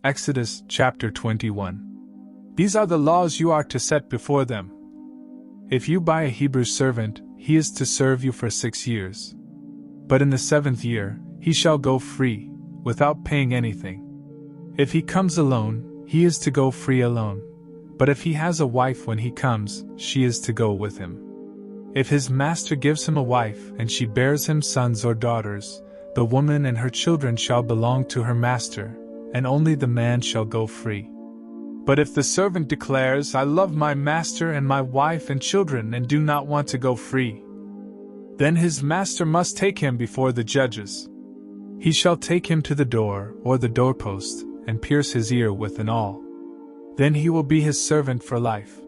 Exodus chapter 21. These are the laws you are to set before them. If you buy a Hebrew servant, he is to serve you for 6 years. But in the 7th year, he shall go free, without paying anything. If he comes alone, he is to go free alone. But if he has a wife when he comes, she is to go with him. If his master gives him a wife and she bears him sons or daughters, the woman and her children shall belong to her master, and only the man shall go free. But if the servant declares, I love my master and my wife and children and do not want to go free, then his master must take him before the judges. He shall take him to the door or the doorpost and pierce his ear with an awl. Then he will be his servant for life.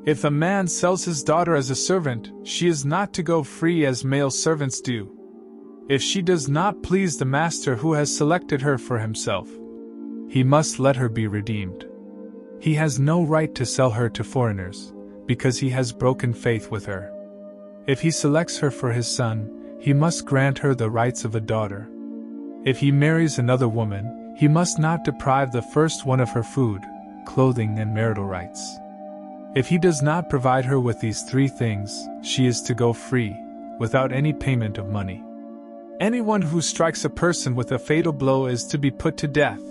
If a man sells his daughter as a servant, she is not to go free as male servants do. If she does not please the master who has selected her for himself, he must let her be redeemed. He has no right to sell her to foreigners, because he has broken faith with her. If he selects her for his son, he must grant her the rights of a daughter. If he marries another woman, he must not deprive the first one of her food, clothing, and marital rights. If he does not provide her with these 3 things, she is to go free, without any payment of money. Anyone who strikes a person with a fatal blow is to be put to death.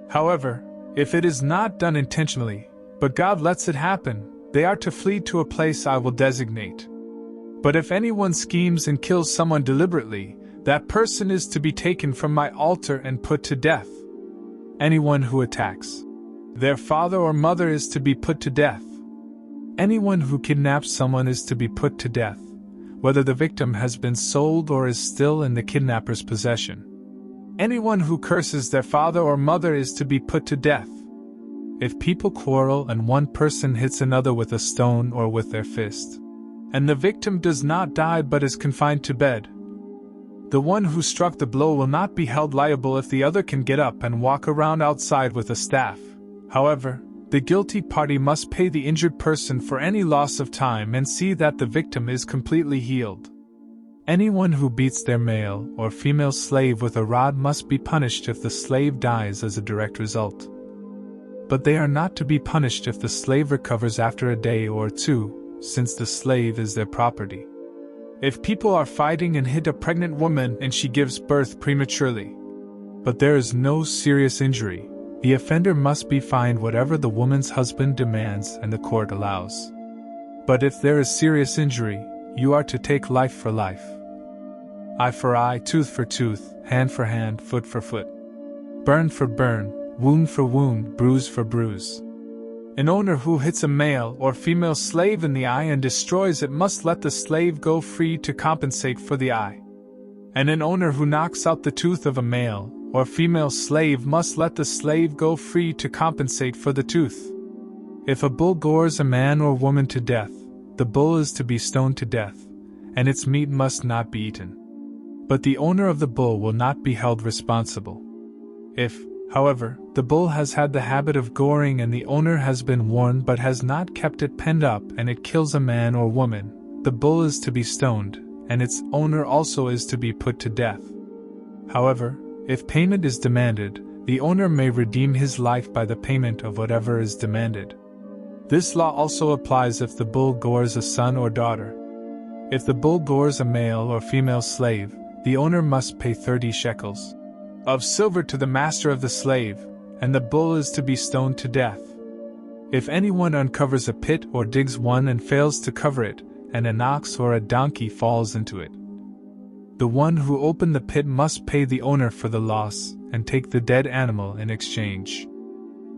However, if it is not done intentionally, but God lets it happen, they are to flee to a place I will designate. But if anyone schemes and kills someone deliberately, that person is to be taken from my altar and put to death. Anyone who attacks their father or mother is to be put to death. Anyone who kidnaps someone is to be put to death, whether the victim has been sold or is still in the kidnapper's possession. Anyone who curses their father or mother is to be put to death. If people quarrel and one person hits another with a stone or with their fist, and the victim does not die but is confined to bed, the one who struck the blow will not be held liable if the other can get up and walk around outside with a staff. However, the guilty party must pay the injured person for any loss of time and see that the victim is completely healed. Anyone who beats their male or female slave with a rod must be punished if the slave dies as a direct result. But they are not to be punished if the slave recovers after a day or 2, since the slave is their property. If people are fighting and hit a pregnant woman and she gives birth prematurely, but there is no serious injury, the offender must be fined whatever the woman's husband demands and the court allows. But if there is serious injury, you are to take life for life. Eye for eye, tooth for tooth, hand for hand, foot for foot. Burn for burn, wound for wound, bruise for bruise. An owner who hits a male or female slave in the eye and destroys it must let the slave go free to compensate for the eye. And an owner who knocks out the tooth of a male or female slave must let the slave go free to compensate for the tooth. If a bull gores a man or woman to death, the bull is to be stoned to death, and its meat must not be eaten. But the owner of the bull will not be held responsible. If, however, the bull has had the habit of goring and the owner has been warned but has not kept it penned up and it kills a man or woman, the bull is to be stoned, and its owner also is to be put to death. However, if payment is demanded, the owner may redeem his life by the payment of whatever is demanded. This law also applies if the bull gores a son or daughter. If the bull gores a male or female slave, the owner must pay 30 shekels of silver to the master of the slave, and the bull is to be stoned to death. If anyone uncovers a pit or digs one and fails to cover it, and an ox or a donkey falls into it, the one who opened the pit must pay the owner for the loss and take the dead animal in exchange.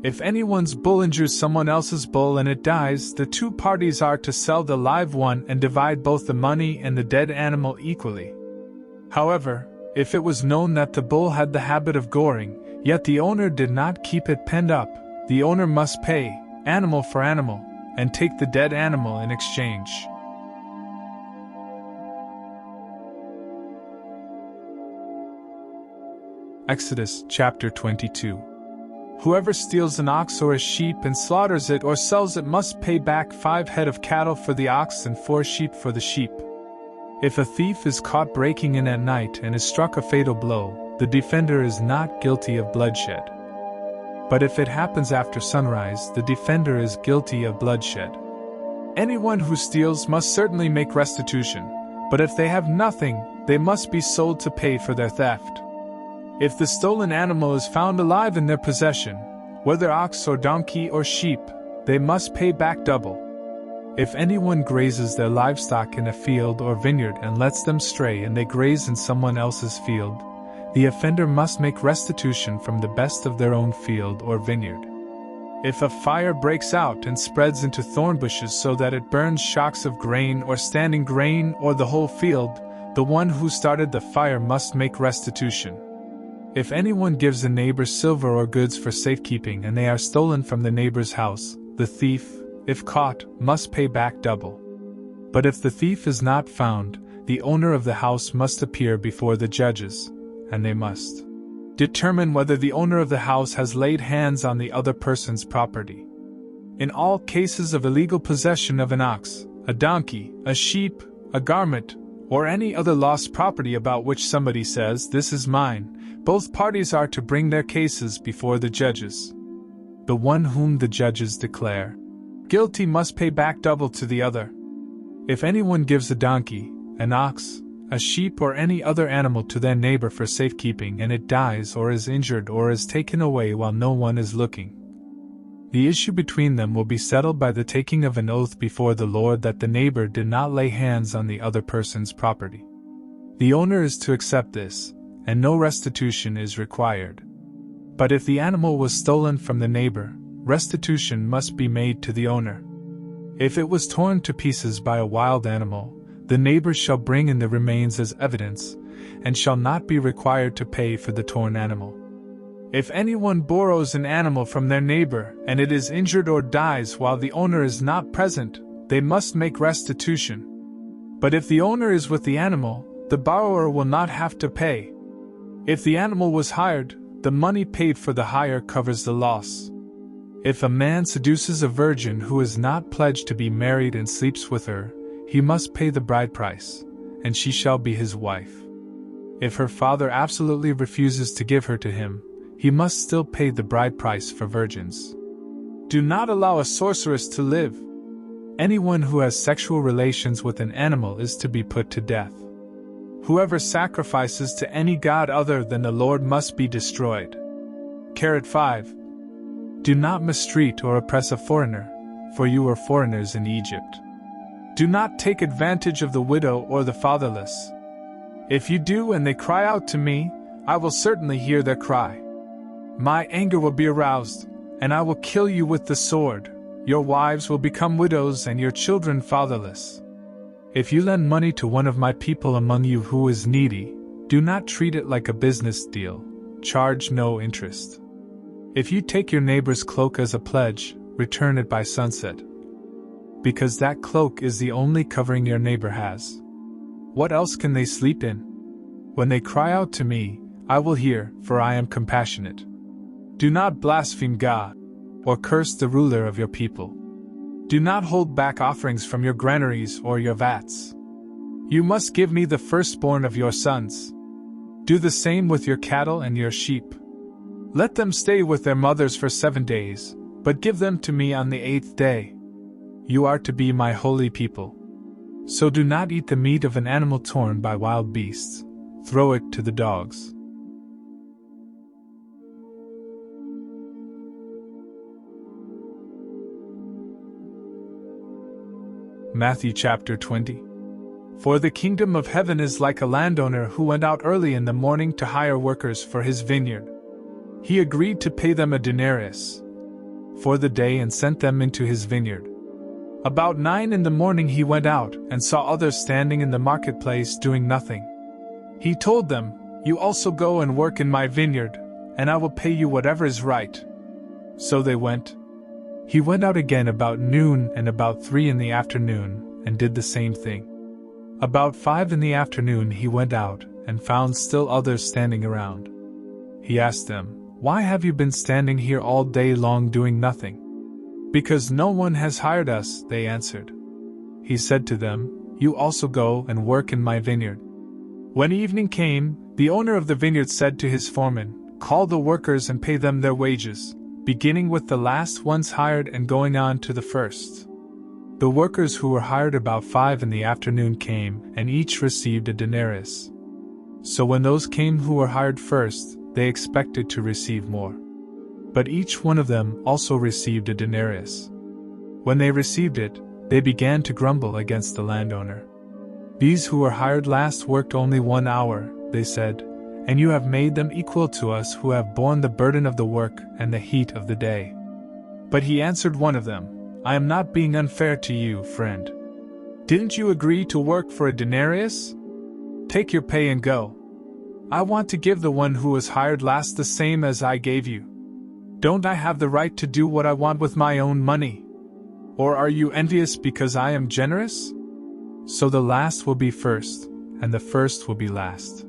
If anyone's bull injures someone else's bull and it dies, the 2 parties are to sell the live one and divide both the money and the dead animal equally. However, if it was known that the bull had the habit of goring, yet the owner did not keep it penned up, the owner must pay, animal for animal, and take the dead animal in exchange. Exodus chapter 22. Whoever steals an ox or a sheep and slaughters it or sells it must pay back 5 head of cattle for the ox and 4 sheep for the sheep. If a thief is caught breaking in at night and is struck a fatal blow, the defender is not guilty of bloodshed. But if it happens after sunrise, the defender is guilty of bloodshed. Anyone who steals must certainly make restitution, but if they have nothing, they must be sold to pay for their theft. If the stolen animal is found alive in their possession, whether ox or donkey or sheep, they must pay back double. If anyone grazes their livestock in a field or vineyard and lets them stray and they graze in someone else's field, the offender must make restitution from the best of their own field or vineyard. If a fire breaks out and spreads into thorn bushes so that it burns shocks of grain or standing grain or the whole field, the one who started the fire must make restitution. If anyone gives a neighbor silver or goods for safekeeping and they are stolen from the neighbor's house, the thief, if caught, must pay back double. But if the thief is not found, the owner of the house must appear before the judges, and they must determine whether the owner of the house has laid hands on the other person's property. In all cases of illegal possession of an ox, a donkey, a sheep, a garment, or any other lost property about which somebody says, "This is mine," both parties are to bring their cases before the judges. The one whom the judges declare guilty must pay back double to the other. If anyone gives a donkey, an ox, a sheep or any other animal to their neighbor for safekeeping and it dies or is injured or is taken away while no one is looking, the issue between them will be settled by the taking of an oath before the Lord that the neighbor did not lay hands on the other person's property. The owner is to accept this, and no restitution is required. But if the animal was stolen from the neighbor, restitution must be made to the owner. If it was torn to pieces by a wild animal, the neighbor shall bring in the remains as evidence, and shall not be required to pay for the torn animal. If anyone borrows an animal from their neighbor, and it is injured or dies while the owner is not present, they must make restitution. But if the owner is with the animal, the borrower will not have to pay. If the animal was hired, the money paid for the hire covers the loss. If a man seduces a virgin who is not pledged to be married and sleeps with her, he must pay the bride price, and she shall be his wife. If her father absolutely refuses to give her to him, he must still pay the bride price for virgins. Do not allow a sorceress to live. Anyone who has sexual relations with an animal is to be put to death. Whoever sacrifices to any god other than the Lord must be destroyed. 5. Do not mistreat or oppress a foreigner, for you were foreigners in Egypt. Do not take advantage of the widow or the fatherless. If you do and they cry out to me, I will certainly hear their cry. My anger will be aroused, and I will kill you with the sword. Your wives will become widows and your children fatherless. If you lend money to one of my people among you who is needy, do not treat it like a business deal. Charge no interest. If you take your neighbor's cloak as a pledge, return it by sunset, because that cloak is the only covering your neighbor has. What else can they sleep in? When they cry out to me, I will hear, for I am compassionate. Do not blaspheme God, or curse the ruler of your people. Do not hold back offerings from your granaries or your vats. You must give me the firstborn of your sons. Do the same with your cattle and your sheep. Let them stay with their mothers for 7 days, but give them to me on the 8th day. You are to be my holy people. So do not eat the meat of an animal torn by wild beasts. Throw it to the dogs. Matthew chapter 20. For the kingdom of heaven is like a landowner who went out early in the morning to hire workers for his vineyard. He agreed to pay them a denarius for the day and sent them into his vineyard. About 9 in the morning he went out and saw others standing in the marketplace doing nothing. He told them, You also go and work in my vineyard, and I will pay you whatever is right. So they went. He went out again about noon and about 3 in the afternoon, and did the same thing. About 5 in the afternoon he went out, and found still others standing around. He asked them, Why have you been standing here all day long doing nothing? Because no one has hired us, they answered. He said to them, You also go and work in my vineyard. When evening came, the owner of the vineyard said to his foreman, Call the workers and pay them their wages, beginning with the last ones hired and going on to the first. The workers who were hired about 5 in the afternoon came, and each received a denarius. So when those came who were hired first, they expected to receive more. But each one of them also received a denarius. When they received it, they began to grumble against the landowner. "These who were hired last worked only 1 hour," they said, "and you have made them equal to us who have borne the burden of the work and the heat of the day." But he answered one of them, "I am not being unfair to you, friend. Didn't you agree to work for a denarius? Take your pay and go. I want to give the one who was hired last the same as I gave you. Don't I have the right to do what I want with my own money? Or are you envious because I am generous?" So the last will be first, and the first will be last.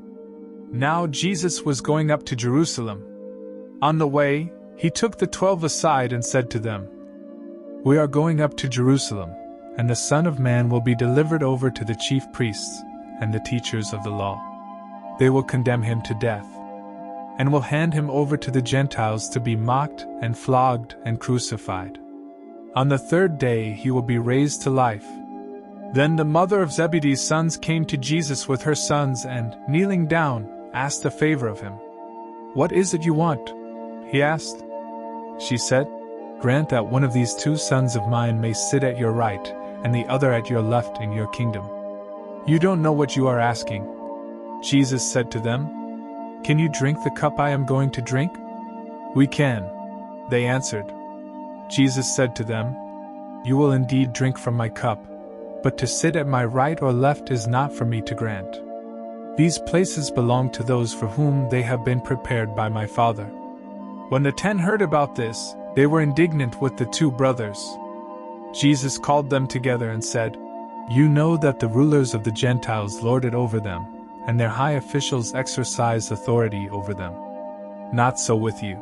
Now Jesus was going up to Jerusalem. On the way, he took the 12 aside and said to them, "We are going up to Jerusalem, and the Son of Man will be delivered over to the chief priests and the teachers of the law. They will condemn him to death, and will hand him over to the Gentiles to be mocked and flogged and crucified. On the 3rd day he will be raised to life." Then the mother of Zebedee's sons came to Jesus with her sons and, kneeling down, asked a favor of him. "What is it you want?" he asked. She said, "Grant that one of these 2 sons of mine may sit at your right, and the other at your left in your kingdom." "You don't know what you are asking." Jesus said to them, "Can you drink the cup I am going to drink?" "We can," they answered. Jesus said to them, "You will indeed drink from my cup, but to sit at my right or left is not for me to grant. These places belong to those for whom they have been prepared by my Father." When the 10 heard about this, they were indignant with the 2 brothers. Jesus called them together and said, "You know that the rulers of the Gentiles lord it over them, and their high officials exercise authority over them. Not so with you.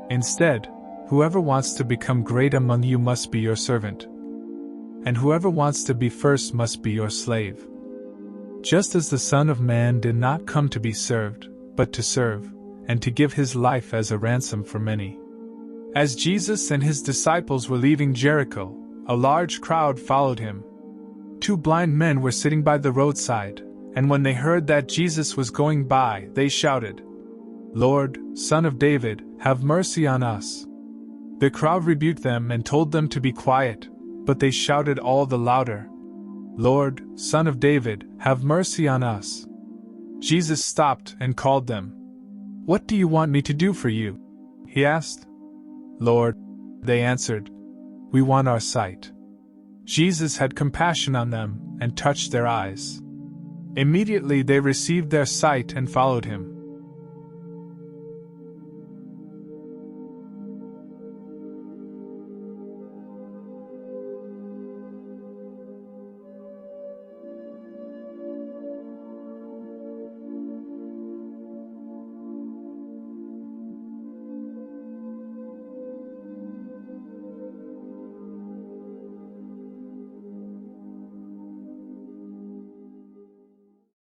Instead, whoever wants to become great among you must be your servant, and whoever wants to be first must be your slave. Just as the Son of Man did not come to be served, but to serve, and to give his life as a ransom for many." As Jesus and his disciples were leaving Jericho, a large crowd followed him. 2 blind men were sitting by the roadside, and when they heard that Jesus was going by, they shouted, "Lord, Son of David, have mercy on us." The crowd rebuked them and told them to be quiet, but they shouted all the louder, "Lord, Son of David, have mercy on us." Jesus stopped and called them. "What do you want me to do for you?" he asked. "Lord," they answered, "we want our sight." Jesus had compassion on them and touched their eyes. Immediately they received their sight and followed him.